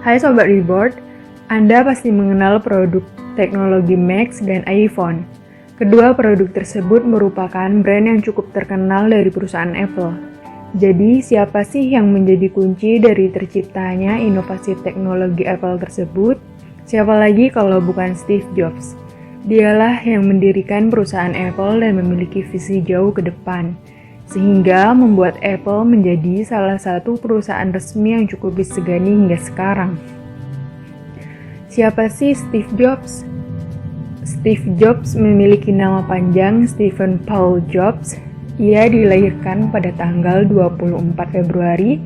Hai Sobat Reboard, Anda pasti mengenal produk teknologi Mac dan iPhone. Kedua produk tersebut merupakan brand yang cukup terkenal dari perusahaan Apple. Jadi, siapa sih yang menjadi kunci dari terciptanya inovasi teknologi Apple tersebut? Siapa lagi kalau bukan Steve Jobs? Dialah yang mendirikan perusahaan Apple dan memiliki visi jauh ke depan, sehingga membuat Apple menjadi salah satu perusahaan resmi yang cukup disegani hingga sekarang. Siapa sih Steve Jobs? Steve Jobs memiliki nama panjang Stephen Paul Jobs. Ia dilahirkan pada tanggal 24 Februari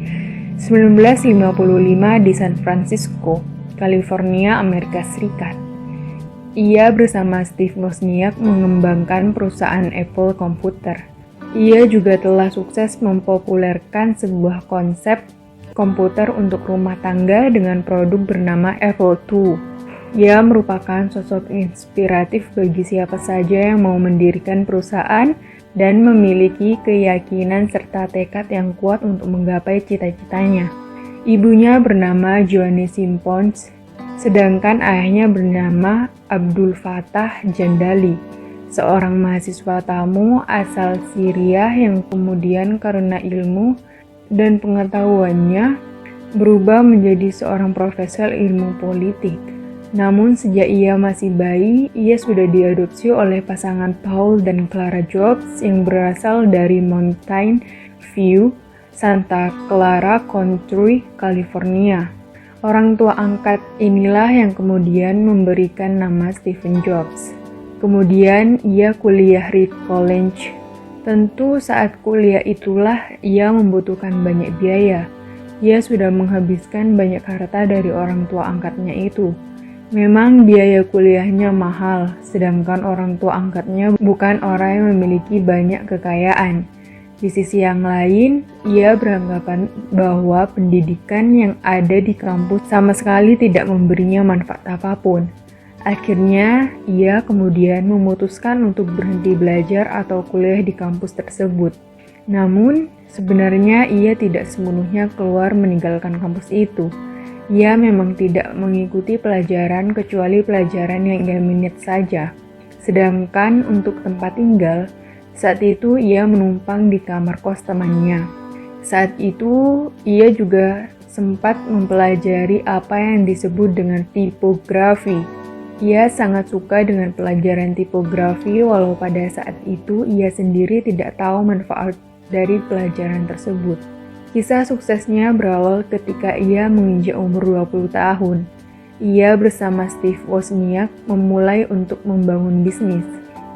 1955 di San Francisco, California, Amerika Serikat. Ia bersama Steve Wozniak mengembangkan perusahaan Apple Computer. Ia juga telah sukses mempopulerkan sebuah konsep komputer untuk rumah tangga dengan produk bernama Apple II. Ia merupakan sosok inspiratif bagi siapa saja yang mau mendirikan perusahaan dan memiliki keyakinan serta tekad yang kuat untuk menggapai cita-citanya. Ibunya bernama Joanne Simmons, sedangkan ayahnya bernama Abdul Fattah Jandali, seorang mahasiswa tamu asal Syria yang kemudian karena ilmu dan pengetahuannya berubah menjadi seorang profesor ilmu politik. Namun sejak ia masih bayi, ia sudah diadopsi oleh pasangan Paul dan Clara Jobs yang berasal dari Mountain View, Santa Clara County, California. Orang tua angkat inilah yang kemudian memberikan nama Stephen Jobs. Kemudian ia kuliah Reed College. Tentu saat kuliah itulah ia membutuhkan banyak biaya. Ia sudah menghabiskan banyak harta dari orang tua angkatnya itu. Memang biaya kuliahnya mahal, sedangkan orang tua angkatnya bukan orang yang memiliki banyak kekayaan. Di sisi yang lain, ia beranggapan bahwa pendidikan yang ada di kampus sama sekali tidak memberinya manfaat apapun. Akhirnya, ia kemudian memutuskan untuk berhenti belajar atau kuliah di kampus tersebut. Namun, sebenarnya ia tidak sepenuhnya keluar meninggalkan kampus itu. Ia memang tidak mengikuti pelajaran kecuali pelajaran yang ia minat saja. Sedangkan untuk tempat tinggal, saat itu ia menumpang di kamar kos temannya. Saat itu, ia juga sempat mempelajari apa yang disebut dengan tipografi. Ia sangat suka dengan pelajaran tipografi walau pada saat itu ia sendiri tidak tahu manfaat dari pelajaran tersebut. Kisah suksesnya berawal ketika ia menginjak umur 20 tahun. Ia bersama Steve Wozniak memulai untuk membangun bisnis.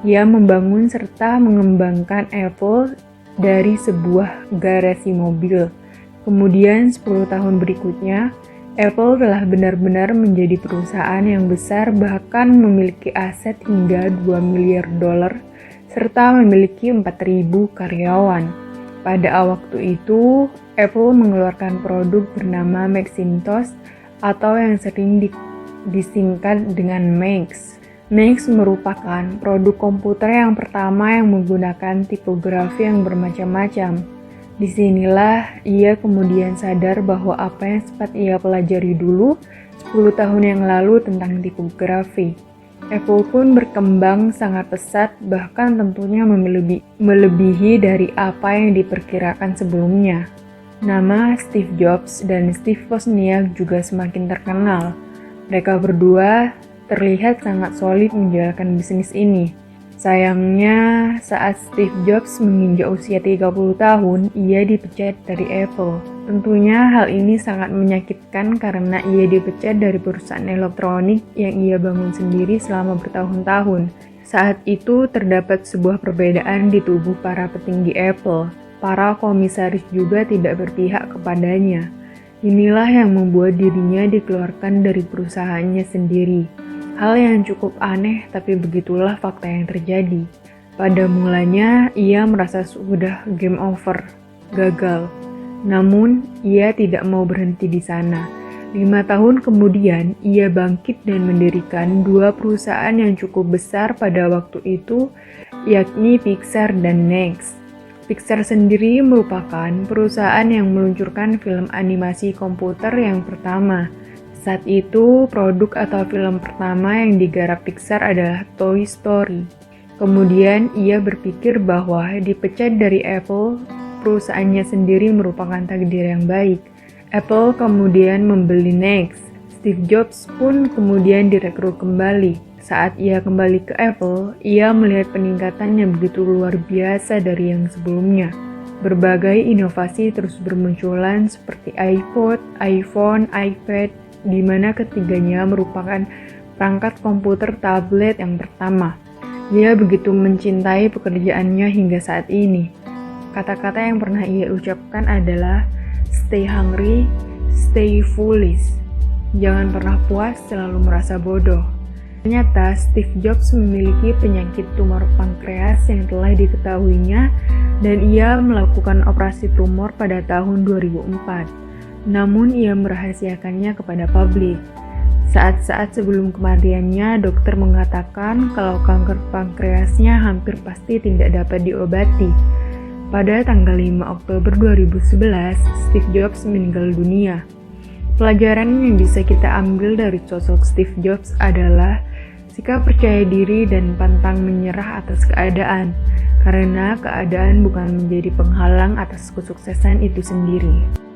Ia membangun serta mengembangkan Apple dari sebuah garasi mobil. Kemudian 10 tahun berikutnya, Apple telah benar-benar menjadi perusahaan yang besar, bahkan memiliki aset hingga $2 miliar serta memiliki 4.000 karyawan. Pada waktu itu, Apple mengeluarkan produk bernama Macintosh atau yang sering disingkat dengan Mac. Mac merupakan produk komputer yang pertama yang menggunakan tipografi yang bermacam-macam. Disinilah ia kemudian sadar bahwa apa yang sempat ia pelajari dulu 10 tahun yang lalu tentang tipografi. Apple pun berkembang sangat pesat, bahkan tentunya melebihi dari apa yang diperkirakan sebelumnya. Nama Steve Jobs dan Steve Wozniak juga semakin terkenal. Mereka berdua terlihat sangat solid menjalankan bisnis ini. Sayangnya, saat Steve Jobs menginjak usia 30 tahun, ia dipecat dari Apple. Tentunya hal ini sangat menyakitkan karena ia dipecat dari perusahaan elektronik yang ia bangun sendiri selama bertahun-tahun. Saat itu terdapat sebuah perbedaan di tubuh para petinggi Apple. Para komisaris juga tidak berpihak kepadanya. Inilah yang membuat dirinya dikeluarkan dari perusahaannya sendiri. Hal yang cukup aneh, tapi begitulah fakta yang terjadi. Pada mulanya, ia merasa sudah game over, gagal. Namun, ia tidak mau berhenti di sana. 5 tahun kemudian, ia bangkit dan mendirikan 2 perusahaan yang cukup besar pada waktu itu, yakni Pixar dan Next. Pixar sendiri merupakan perusahaan yang meluncurkan film animasi komputer yang pertama. Saat itu, produk atau film pertama yang digarap Pixar adalah Toy Story. Kemudian, ia berpikir bahwa dipecat dari Apple, perusahaannya sendiri merupakan takdir yang baik. Apple kemudian membeli Next. Steve Jobs pun kemudian direkrut kembali. Saat ia kembali ke Apple, ia melihat peningkatan yang begitu luar biasa dari yang sebelumnya. Berbagai inovasi terus bermunculan seperti iPod, iPhone, iPad, di mana ketiganya merupakan perangkat komputer tablet yang pertama. Ia begitu mencintai pekerjaannya hingga saat ini. Kata-kata yang pernah ia ucapkan adalah stay hungry, stay foolish. Jangan pernah puas, selalu merasa bodoh. Ternyata Steve Jobs memiliki penyakit tumor pankreas yang telah diketahuinya dan ia melakukan operasi tumor pada tahun 2004. Namun ia merahasiakannya kepada publik. Saat-saat sebelum kematiannya, dokter mengatakan kalau kanker pankreasnya hampir pasti tidak dapat diobati. Pada tanggal 5 Oktober 2011, Steve Jobs meninggal dunia. Pelajaran yang bisa kita ambil dari sosok Steve Jobs adalah sikap percaya diri dan pantang menyerah atas keadaan, karena keadaan bukan menjadi penghalang atas kesuksesan itu sendiri.